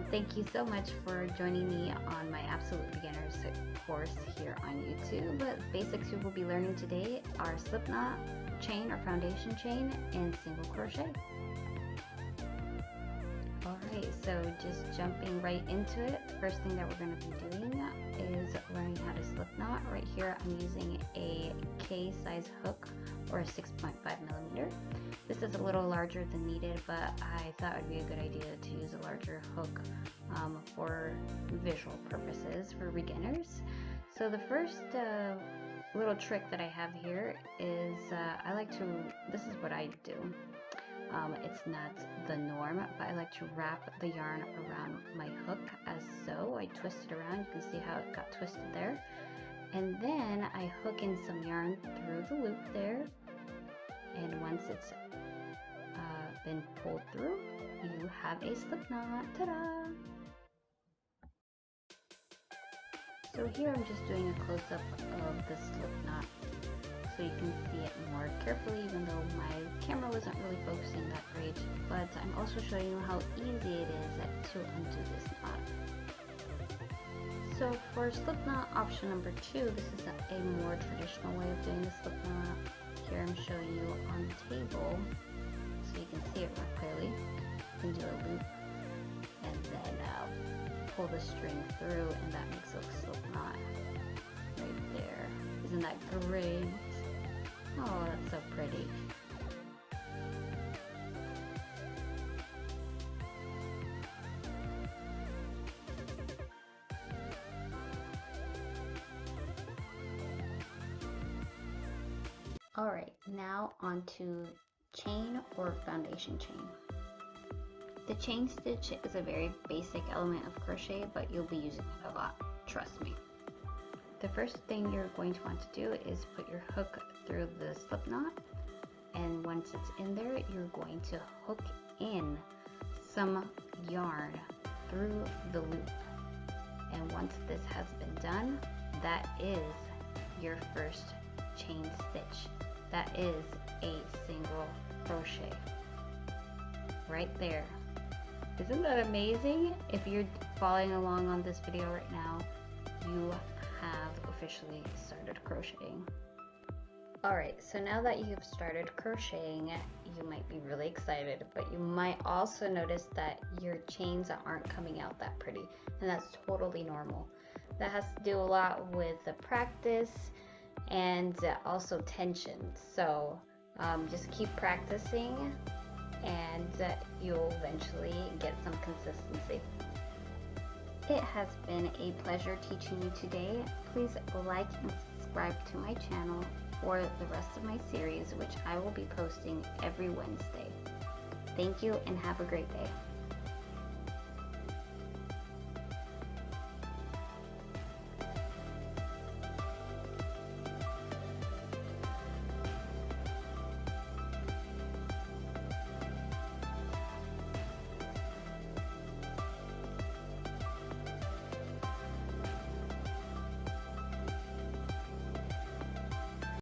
Thank you so much for joining me on my Absolute Beginners course here on YouTube. The basics you will be learning today are slipknot chain or foundation chain and single crochet. Alright, so just jumping right into it, first thing that we're going to be doing is learning how to slipknot. Right here I'm using a K size hook or a 6.5 millimeter. This is a little larger than needed, but I thought it would be a good idea to use a larger hook for visual purposes for beginners. So the first little trick that I have here is this is what I do. It's not the norm, but I like to wrap the yarn around my hook as so. I twist it around, you can see how it got twisted there. And then I hook in some yarn through the loop there. And once it's been pulled through, you have a slipknot. Ta-da! So here I'm just doing a close-up of the slipknot so you can see it more carefully, even though my camera wasn't really focusing that great. But I'm also showing you how easy it is to undo this knot. So for slipknot option number 2, this is a more traditional way of doing the slipknot. Here I'm showing you on the table so you can see it more clearly. You can do a loop and then pull the string through, and that makes a slipknot right there. Isn't that great? Oh, that's so pretty. Alright, now on to chain or foundation chain. The chain stitch is a very basic element of crochet, but you'll be using it a lot, trust me. The first thing you're going to want to do is put your hook through the slipknot, and once it's in there, you're going to hook in some yarn through the loop. And once this has been done, that is your first chain stitch. That is a single crochet right there. Isn't that amazing? If you're following along on this video right now, you have officially started crocheting. Alright, so now that you've started crocheting, you might be really excited, but you might also notice that your chains aren't coming out that pretty, and that's totally normal. That has to do a lot with the practice and also tension. So just keep practicing and you'll eventually get some consistency. It has been a pleasure teaching you today. Please like and subscribe to my channel for the rest of my series, which I will be posting every Wednesday. Thank you and have a great day.